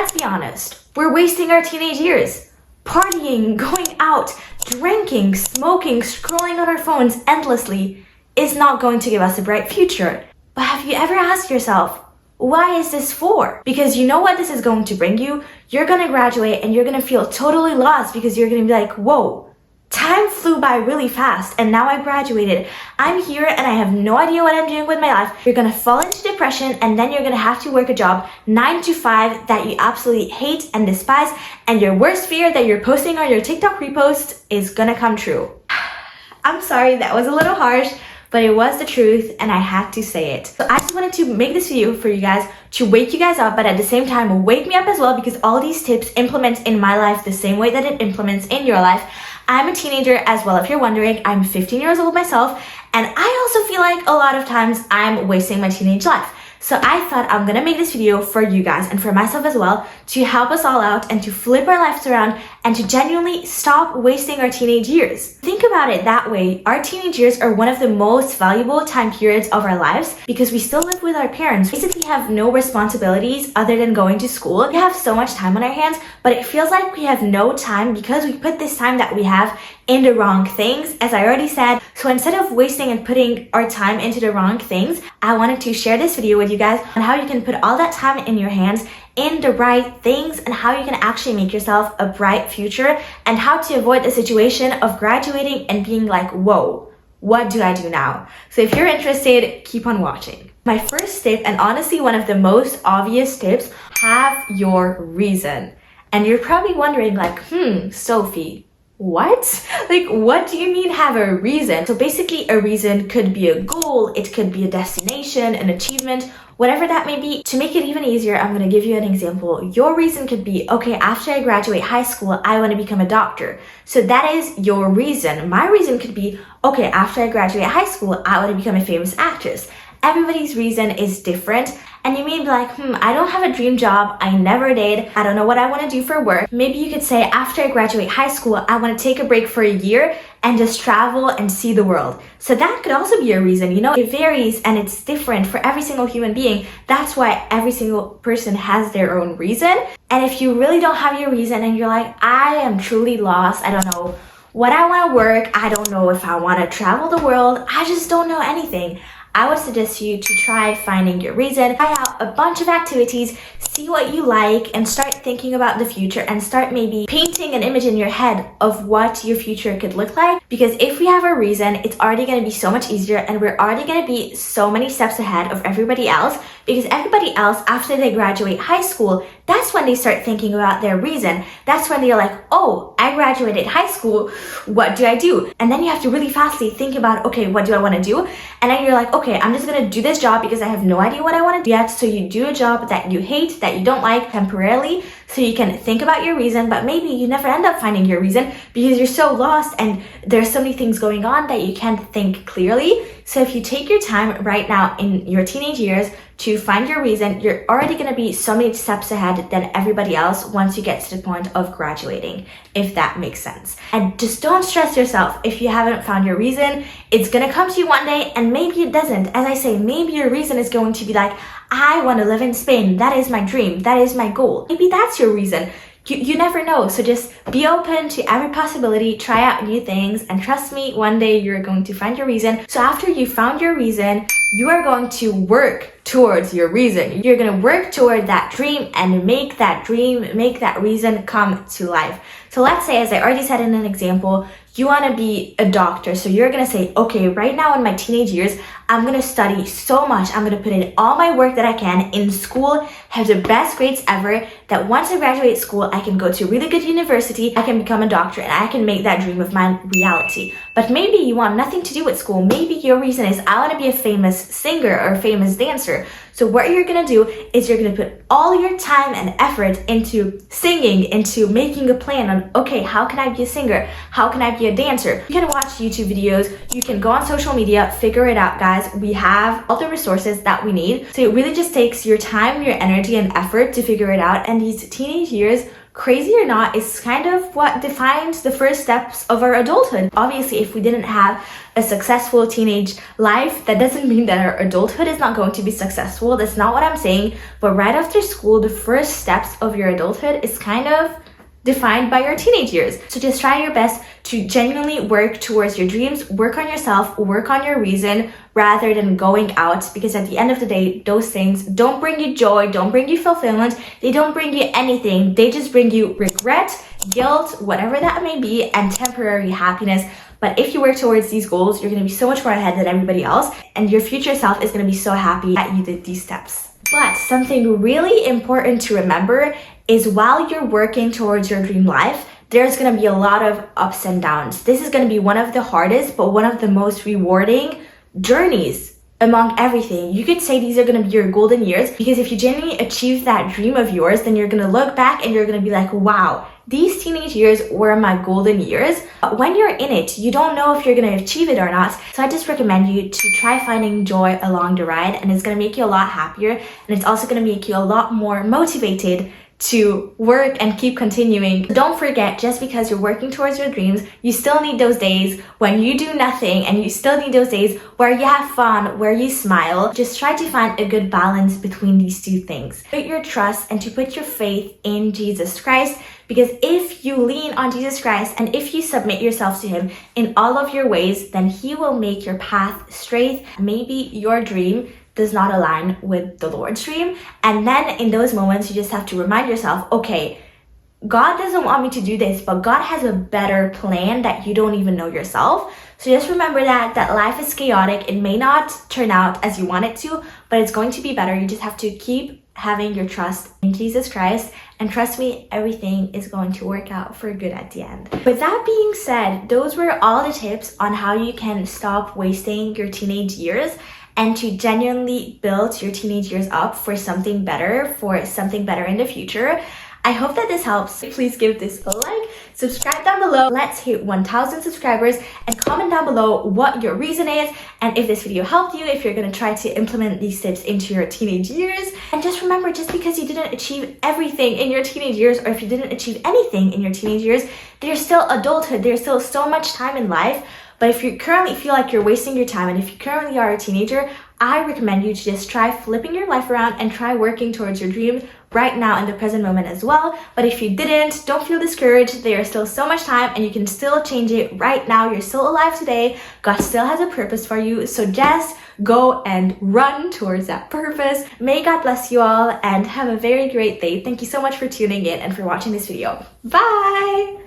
let's be honest, we're wasting our teenage years. Partying, going out, drinking, smoking, scrolling on our phones endlessly is not going to give us a bright future. But have you ever asked yourself, why is this for? Because you know what this is going to bring you? You're gonna graduate and you're gonna feel totally lost because you're gonna be like, whoa, time flew by really fast and now I graduated. I'm here and I have no idea what I'm doing with my life. You're gonna fall into depression and then you're gonna have to work a job 9 to 5 that you absolutely hate and despise, and your worst fear that you're posting on your TikTok repost is gonna come true. I'm sorry, that was a little harsh, but it was the truth and I had to say it. So I just wanted to make this video for you guys to wake you guys up, but at the same time wake me up as well, because all these tips implement in my life the same way that it implements in your life. I'm a teenager as well, if you're wondering. I'm 15 years old myself, and I also feel like a lot of times I'm wasting my teenage life. So I thought I'm gonna make this video for you guys and for myself as well, to help us all out and to flip our lives around and to genuinely stop wasting our teenage years. Think about it that way. Our teenage years are one of the most valuable time periods of our lives because we still live with our parents. We basically have no responsibilities other than going to school. We have so much time on our hands, but it feels like we have no time because we put this time that we have in the wrong things, as I already said. So instead of wasting and putting our time into the wrong things, I wanted to share this video with you guys on how you can put all that time in your hands in the right things and how you can actually make yourself a bright future and how to avoid the situation of graduating and being like, whoa, what do I do now? So if you're interested, keep on watching. My first tip, and honestly one of the most obvious tips, have your reason. And you're probably wondering like, Sophie, what? Like, what do you mean have a reason? So basically a reason could be a goal, it could be a destination, an achievement, whatever that may be. To make it even easier, I'm going to give you an example. Your reason could be, okay, after I graduate high school, I want to become a doctor. So that is your reason. My reason could be, okay, after I graduate high school, I want to become a famous actress. Everybody's reason is different, and you may be like, I don't have a dream job, I never did, I don't know what I want to do for work. Maybe you could say, after I graduate high school, I want to take a break for a year and just travel and see the world. So that could also be a reason, you know, it varies and it's different for every single human being. That's why every single person has their own reason. And if you really don't have your reason and you're like, I am truly lost, I don't know what I want to work, I don't know if I want to travel the world, I just don't know anything, I would suggest you to try finding your reason, try out a bunch of activities, see what you like, and start thinking about the future and start maybe painting an image in your head of what your future could look like. Because if we have a reason, it's already going to be so much easier and we're already going to be so many steps ahead of everybody else, because everybody else, after they graduate high school, that's when they start thinking about their reason. That's when they're like, oh, I graduated high school, what do I do? And then you have to really fastly think about, okay, what do I want to do? And then you're like, okay, I'm just going to do this job because I have no idea what I want to do yet. So you do a job that you hate, that you don't like temporarily, so you can think about your reason, but maybe you never end up finding your reason because you're so lost and there's so many things going on that you can't think clearly. So if you take your time right now in your teenage years to find your reason, you're already going to be so many steps ahead than everybody else once you get to the point of graduating, if that makes sense. And just don't stress yourself if you haven't found your reason. It's going to come to you one day and maybe it doesn't. As I say, maybe your reason is going to be like, I want to live in Spain. That is my dream. That is my goal. Maybe that's your reason. You never know. So just be open to every possibility, try out new things, and trust me, one day you're going to find your reason. So after you found your reason, you are going to work towards your reason. You're going to work toward that dream and make that dream, make that reason come to life. So let's say, as I already said in an example, you want to be a doctor. So you're going to say, okay, right now in my teenage years, I'm going to study so much. I'm going to put in all my work that I can in school, have the best grades ever, that once I graduate school, I can go to a really good university, I can become a doctor, and I can make that dream of mine reality. But maybe you want nothing to do with school. Maybe your reason is, I want to be a famous singer or a famous dancer. So what you're going to do is you're going to put all your time and effort into singing, into making a plan on, okay, how can I be a singer? How can I be a dancer? You can watch YouTube videos. You can go on social media, figure it out, guys. We have all the resources that we need. So it really just takes your time, your energy, and effort to figure it out. And these teenage years crazy or not, is kind of what defines the first steps of our adulthood. Obviously, if we didn't have a successful teenage life, that doesn't mean that our adulthood is not going to be successful. That's not what I'm saying. But right after school, the first steps of your adulthood is kind of defined by your teenage years. So just try your best to genuinely work towards your dreams, work on yourself, work on your reason, rather than going out, because at the end of the day, those things don't bring you joy, don't bring you fulfillment, they don't bring you anything. They just bring you regret, guilt, whatever that may be, and temporary happiness. But if you work towards these goals, you're going to be so much more ahead than everybody else, and your future self is going to be so happy that you did these steps. But something really important to remember is while you're working towards your dream life, there's going to be a lot of ups and downs. This is going to be one of the hardest, but one of the most rewarding journeys among everything. You could say these are going to be your golden years, because if you genuinely achieve that dream of yours, then you're going to look back and you're going to be like, wow, these teenage years were my golden years. But when you're in it, you don't know if you're going to achieve it or not. So I just recommend you to try finding joy along the ride, and it's going to make you a lot happier, and it's also going to make you a lot more motivated to work and keep continuing. Don't forget, just because you're working towards your dreams, you still need those days when you do nothing, and you still need those days where you have fun, where you smile. Just try to find a good balance between these two things. Put your trust and to put your faith in Jesus Christ, because if you lean on Jesus Christ and if you submit yourself to Him in all of your ways, then He will make your path straight. Maybe your dream does not align with the Lord's dream. And then in those moments, you just have to remind yourself, okay, God doesn't want me to do this, but God has a better plan that you don't even know yourself. So just remember that life is chaotic. It may not turn out as you want it to, but it's going to be better. You just have to keep having your trust in Jesus Christ, and trust me, everything is going to work out for good at the end. With that being said, those were all the tips on how you can stop wasting your teenage years and to genuinely build your teenage years up for something better in the future. I hope that this helps. Please give this a like, subscribe down below. Let's hit 1,000 subscribers, and comment down below what your reason is, and if this video helped you, if you're gonna try to implement these tips into your teenage years. And just remember, just because you didn't achieve everything in your teenage years, or if you didn't achieve anything in your teenage years, there's still adulthood, there's still so much time in life. But if you currently feel like you're wasting your time, and if you currently are a teenager, I recommend you to just try flipping your life around and try working towards your dreams right now in the present moment as well. But if you didn't, don't feel discouraged. There is still so much time, and you can still change it right now. You're still alive today. God still has a purpose for you. So just go and run towards that purpose. May God bless you all, and have a very great day. Thank you so much for tuning in and for watching this video. Bye!